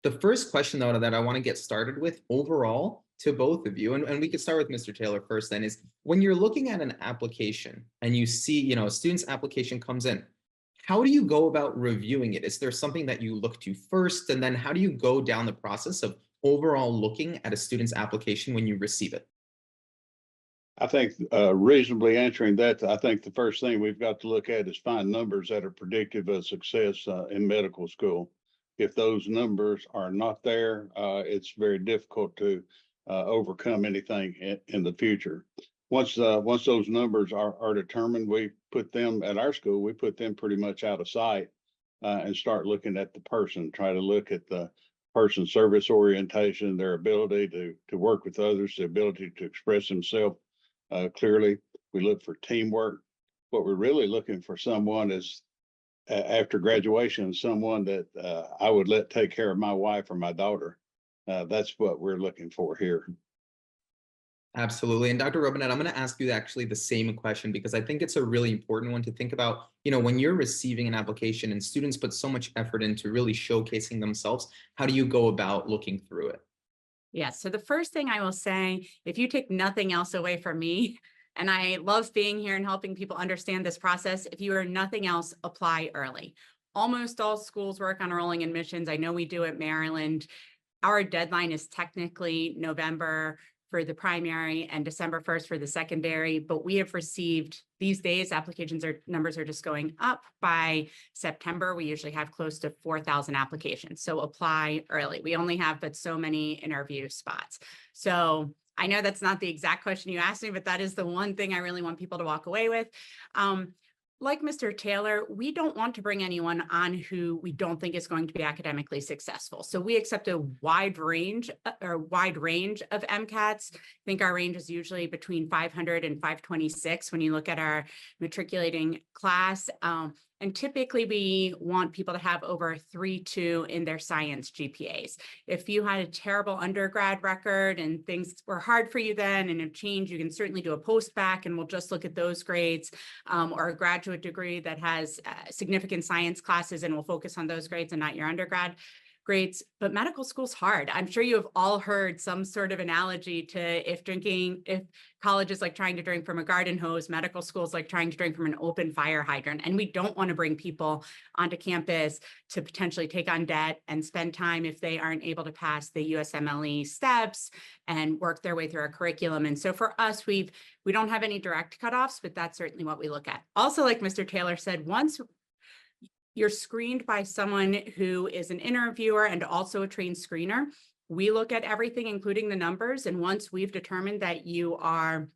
The first question though that I want to get started with overall to both of you, and we could start with Mr. Taylor first then, is when you're looking at an application and you see, a student's application comes in, how do you go about reviewing it? Is there something that you look to first? And then how do you go down the process of overall looking at a student's application when you receive it? I think reasonably answering that, I think the first thing we've got to look at is find numbers that are predictive of success in medical school. If those numbers are not there, it's very difficult to overcome anything in the future. Once those numbers are determined, we put them at our school. We put them pretty much out of sight and start looking at the person. Try to look at the person's service orientation, their ability to work with others, the ability to express themselves clearly. We look for teamwork. What we're really looking for someone is after graduation, someone that I would let take care of my wife or my daughter. That's what we're looking for here. Absolutely. And Dr. Robinette, I'm going to ask you actually the same question because I think it's a really important one to think about. When you're receiving an application and students put so much effort into really showcasing themselves, how do you go about looking through it? Yeah, so the first thing I will say, if you take nothing else away from me, and I love being here and helping people understand this process, if you are nothing else, apply early. Almost all schools work on rolling admissions. I know we do at Maryland. Our deadline is technically November for the primary and December 1st for the secondary, but we have received these days, numbers are just going up. By September, we usually have close to 4,000 applications. So apply early. We only have but so many interview spots. So I know that's not the exact question you asked me, but that is the one thing I really want people to walk away with. Like Mr. Taylor, we don't want to bring anyone on who we don't think is going to be academically successful. So we accept a wide range of MCATs. I think our range is usually between 500 and 526 when you look at our matriculating class. And typically we want people to have over 3.2 in their science GPAs. If you had a terrible undergrad record and things were hard for you then and have changed, you can certainly do a post-bac and we'll just look at those grades, or a graduate degree that has significant science classes and we'll focus on those grades and not your undergrad grades. But medical school's hard. I'm sure you have all heard some sort of analogy to if college is like trying to drink from a garden hose, medical school is like trying to drink from an open fire hydrant. And we don't want to bring people onto campus to potentially take on debt and spend time if they aren't able to pass the USMLE steps and work their way through our curriculum. And so for us, we don't have any direct cutoffs, but that's certainly what we look at. Also, like Mr. Taylor said, once you're screened by someone who is an interviewer and also a trained screener, we look at everything, including the numbers. And once we've determined that you are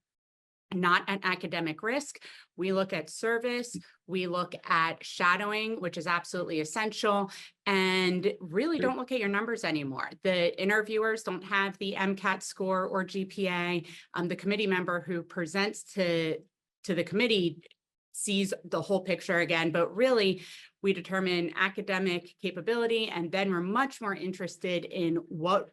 not at academic risk, we look at service, we look at shadowing, which is absolutely essential, and really don't look at your numbers anymore. The interviewers don't have the MCAT score or GPA. The committee member who presents to the committee sees the whole picture again, but really we determine academic capability, and then we're much more interested in what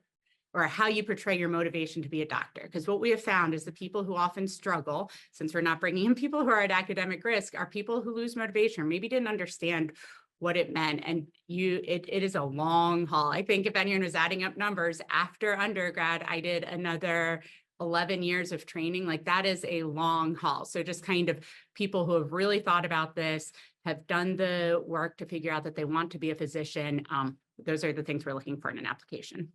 or how you portray your motivation to be a doctor. Because what we have found is the people who often struggle, since we're not bringing in people who are at academic risk, are people who lose motivation or maybe didn't understand what it meant. And it is a long haul. I think if anyone was adding up numbers after undergrad, I did another 11 years of training. Like that is a long haul. So just kind of people who have really thought about this, have done the work to figure out that they want to be a physician. Those are the things we're looking for in an application.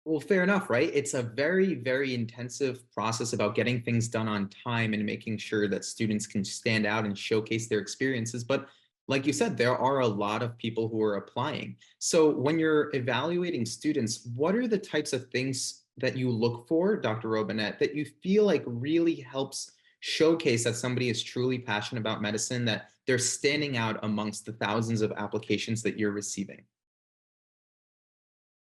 Well, fair enough, right? It's a very, very intensive process about getting things done on time and making sure that students can stand out and showcase their experiences. But like you said, there are a lot of people who are applying. So when you're evaluating students, what are the types of things that you look for, Dr. Robinette, that you feel like really helps showcase that somebody is truly passionate about medicine, that they're standing out amongst the thousands of applications that you're receiving?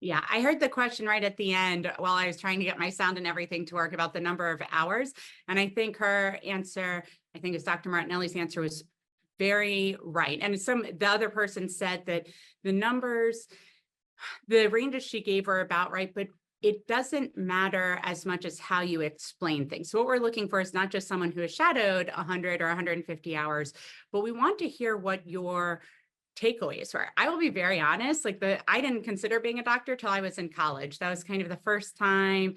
Yeah, I heard the question right at the end while I was trying to get my sound and everything to work about the number of hours. And I think her answer, I think it's Dr. Martinelli's answer, was very right. And the other person said that the numbers, the ranges she gave were about right, but it doesn't matter as much as how you explain things. So what we're looking for is not just someone who has shadowed 100 or 150 hours, but we want to hear what your takeaways were. I will be very honest, like I didn't consider being a doctor till I was in college. That was kind of the first time.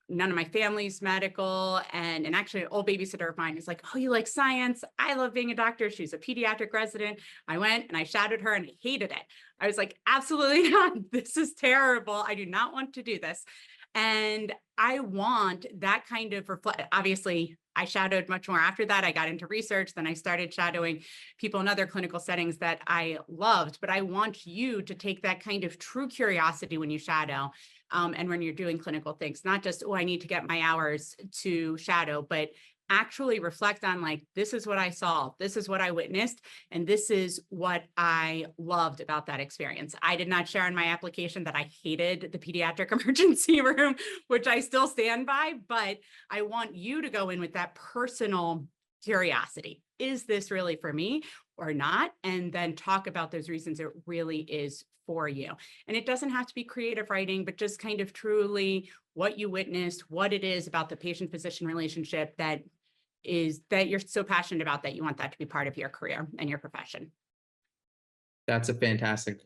None of my family's medical, and actually an old babysitter of mine is like, oh, you like science? I love being a doctor. She's a pediatric resident. I went and I shadowed her and I hated it. I was like, absolutely not. This is terrible. I do not want to do this. And I want that kind of obviously, I shadowed much more after that. I got into research, then I started shadowing people in other clinical settings that I loved. But I want you to take that kind of true curiosity when you shadow and when you're doing clinical things, not just, oh, I need to get my hours to shadow, but actually reflect on like, this is what I saw, this is what I witnessed, and this is what I loved about that experience. I did not share in my application that I hated the pediatric emergency room, which I still stand by, but I want you to go in with that personal curiosity. Is this really for me or not? And then talk about those reasons it really is for you. And it doesn't have to be creative writing, but just kind of truly what you witnessed, what it is about the patient-physician relationship that you're so passionate about that you want that to be part of your career and your profession. That's a fantastic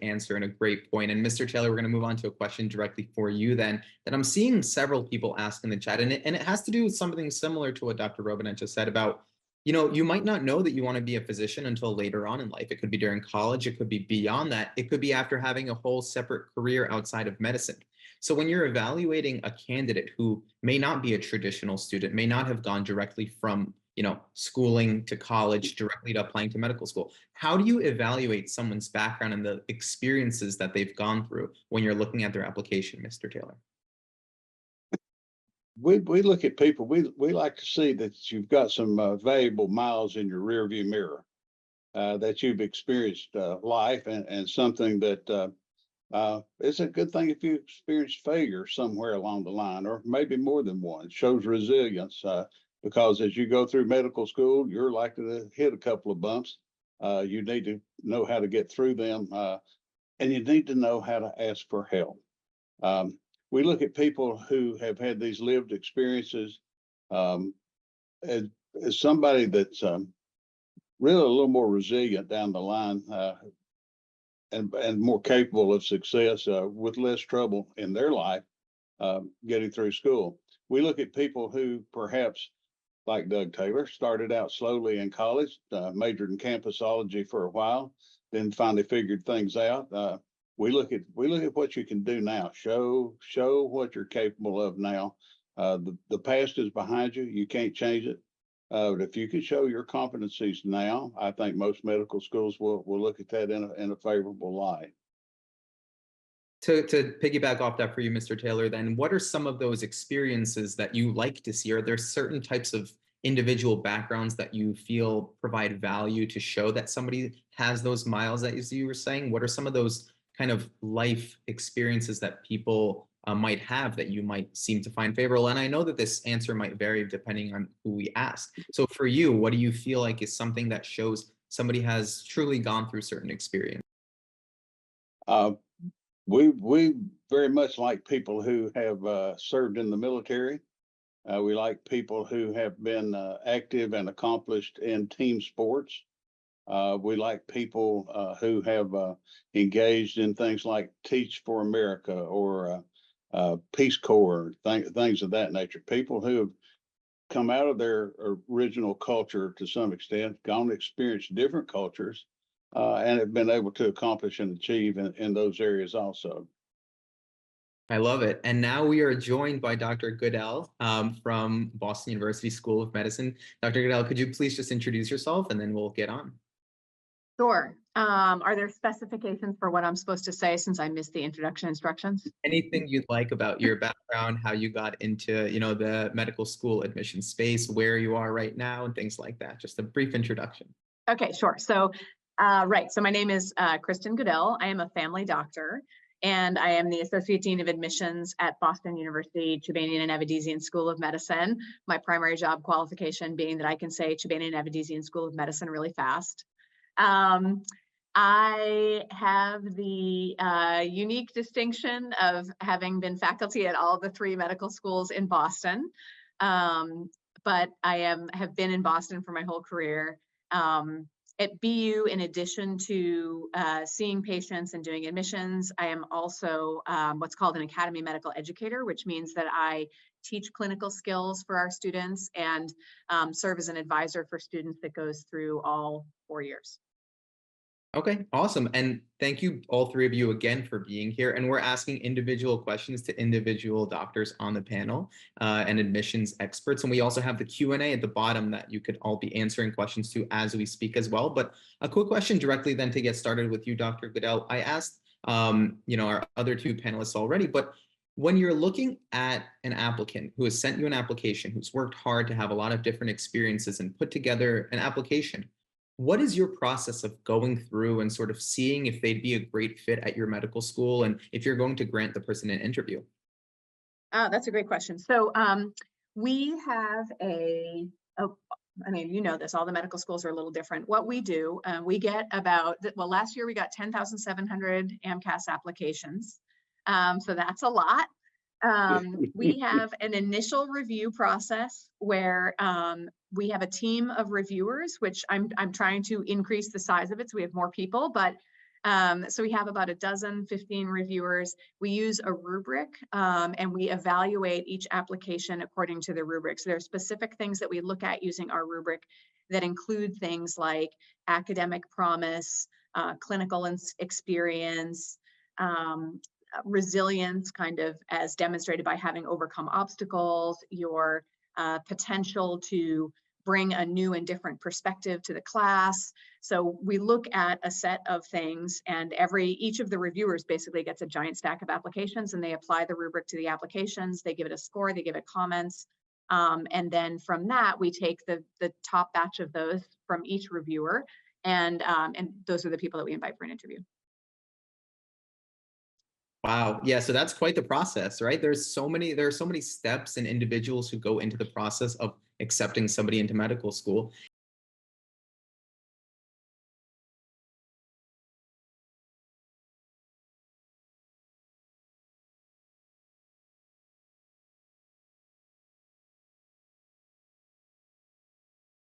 answer and a great point. And Mr. Taylor, we're going to move on to a question directly for you then that I'm seeing several people ask in the chat. And it has to do with something similar to what Dr. Robinette just said about, you might not know that you want to be a physician until later on in life. It could be during college. It could be beyond that. It could be after having a whole separate career outside of medicine. So when you're evaluating a candidate who may not be a traditional student, may not have gone directly from schooling to college directly to applying to medical school, how do you evaluate someone's background and the experiences that they've gone through when you're looking at their application, Mr. Taylor? We look at people, we like to see that you've got some valuable miles in your rearview mirror, that you've experienced life and something that it's a good thing if you experience failure somewhere along the line, or maybe more than one. It shows resilience because as you go through medical school, you're likely to hit a couple of bumps. You need to know how to get through them, and you need to know how to ask for help. We look at people who have had these lived experiences as somebody that's really a little more resilient down the line. And more capable of success with less trouble in their life getting through school. We look at people who perhaps, like Doug Taylor, started out slowly in college, majored in campusology for a while, then finally figured things out. We look at what you can do now. Show what you're capable of now. The past is behind you. You can't change it. But if you can show your competencies now, I think most medical schools will look at that in a favorable light. To piggyback off that for you, Mr. Taylor, then what are some of those experiences that you like to see? Are there certain types of individual backgrounds that you feel provide value to show that somebody has those miles that, as you were saying? What are some of those kind of life experiences that people might have that you might seem to find favorable? And I know that this answer might vary depending on who we ask. So for you, what do you feel like is something that shows somebody has truly gone through certain experience? We very much like people who have served in the military. We like people who have been active and accomplished in team sports. We like people who have engaged in things like Teach for America or Peace Corps, things of that nature. People who have come out of their original culture to some extent, gone to experience different cultures, and have been able to accomplish and achieve in those areas also. I love it. And now we are joined by Dr. Goodell from Boston University School of Medicine. Dr. Goodell, could you please just introduce yourself and then we'll get on? Sure. Are there specifications for what I'm supposed to say since I missed the introduction instructions? Anything you'd like about your background, how you got into, the medical school admission space, where you are right now, and things like that. Just a brief introduction. Okay, sure. So, right. So my name is Kristen Goodell. I am a family doctor, and I am the Associate Dean of Admissions at Boston University Chubanian and Avedisian School of Medicine. My primary job qualification being that I can say Chubanian and Avedisian School of Medicine really fast. I have the unique distinction of having been faculty at all the 3 medical schools in Boston, but I have been in Boston for my whole career. At BU, in addition to seeing patients and doing admissions, I am also what's called an academy medical educator, which means that I teach clinical skills for our students and serve as an advisor for students that goes through all 4 years. Okay, awesome. And thank you, all three of you, again for being here. And we're asking individual questions to individual doctors on the panel and admissions experts. And we also have the Q&A at the bottom that you could all be answering questions to as we speak as well. But a quick question directly then to get started with you, Dr. Goodell. I asked our other two panelists already, but when you're looking at an applicant who has sent you an application, who's worked hard to have a lot of different experiences and put together an application, what is your process of going through and sort of seeing if they'd be a great fit at your medical school and if you're going to grant the person an interview? That's a great question. So we have I mean, you know this, all the medical schools are a little different. What we do, we get last year we got 10,700 AMCAS applications. So that's a lot. We have an initial review process where we have a team of reviewers, which I'm trying to increase the size of it so we have more people, but so we have about 15 reviewers. We use a rubric and we evaluate each application according to the rubric. So there are specific things that we look at using our rubric that include things like academic promise, clinical experience, resilience, kind of as demonstrated by having overcome obstacles, your potential to bring a new and different perspective to the class. So we look at a set of things, and each of the reviewers basically gets a giant stack of applications, and they apply the rubric to the applications. They give it a score, they give it comments. And then from that, we take the top batch of those from each reviewer, and those are the people that we invite for an interview. Wow. Yeah. So that's quite the process, right? There are so many steps and individuals who go into the process of accepting somebody into medical school.